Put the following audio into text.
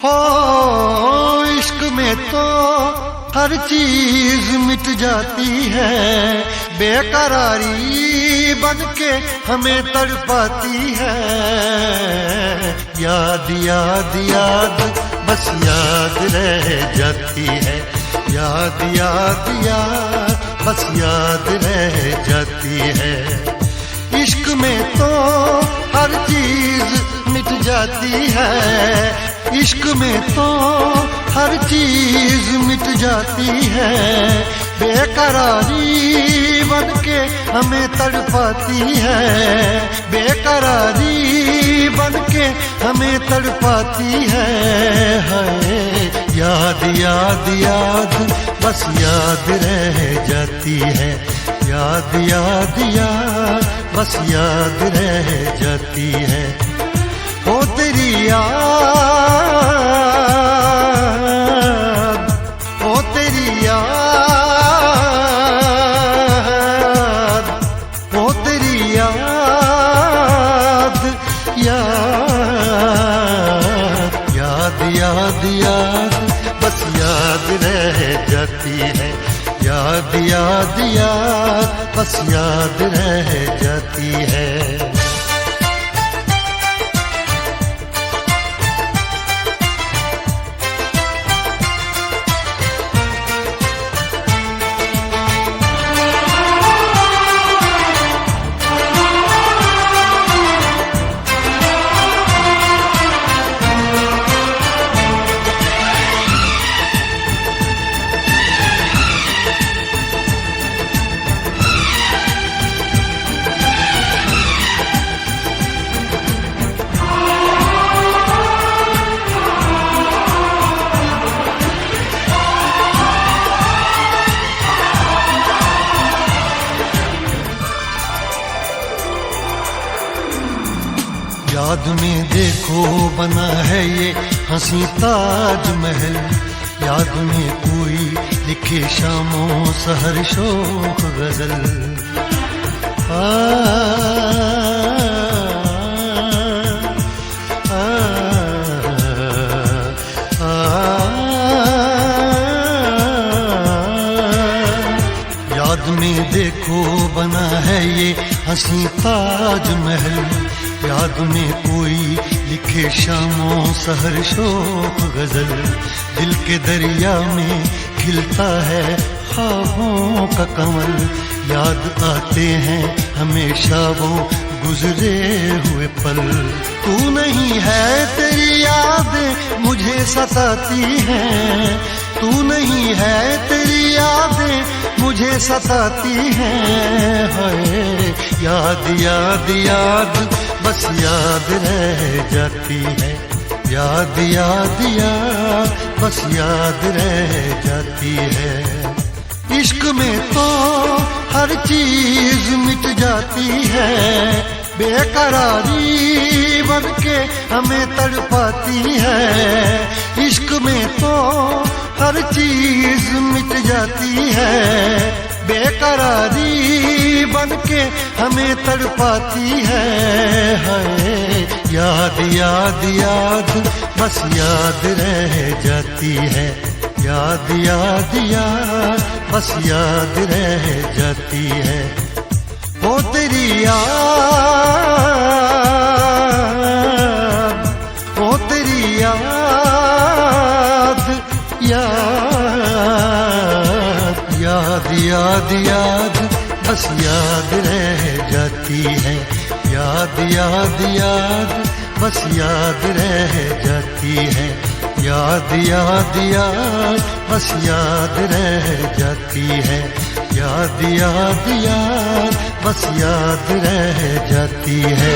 हो इश्क में तो हर चीज मिट जाती है, बेकरारी बनके हमें तड़पाती है। याद याद याद बस याद रह जाती है, याद याद याद बस याद रह जाती है। इश्क में तो हर चीज मिट जाती है, इश्क में तो हर चीज मिट जाती है, बेकरारी बनके हमें तड़पाती है, बेकरारी बनके हमें तड़पाती है। हाय याद याद याद बस याद रह जाती है, याद याद याद बस याद रह जाती है। ओ तेरी याद, ओ तेरी याद, ओ तेरी याद, याद याद याद याद बस याद रह जाती है, याद याद याद बस याद रह जाती है। याद में देखो बना है ये हंसी ताजमहल, याद में कोई लिखे शामों सहर शोक गजल। याद में देखो बना है ये हंसी ताजमहल, याद में कोई लिखे शामों सहर शोक गजल। दिल के दरिया में खिलता है ख्वाबों का कमल, याद आते हैं हमेशा वो गुजरे हुए पल। तू नहीं है तेरी याद मुझे सताती है, तू नहीं है तेरी यादें मुझे सताती हैं। हाय याद याद याद बस याद रह जाती है, याद याद याद बस याद रह जाती है। इश्क में तो हर चीज मिट जाती है, बेकरारी बनके हमें तड़पाती है। इश्क में तो हर चीज मिट जाती है, बेकरारी बनके हमें तड़पाती है। हाय याद याद याद बस याद रह जाती है, याद याद याद बस याद रह जाती है। ओ तेरी याद, ओ तेरी याद, याद याद याद याद बस याद रह जाती है, याद याद याद बस याद रह जाती है। याद याद याद बस याद रह जाती है, याद याद याद बस याद रह जाती है।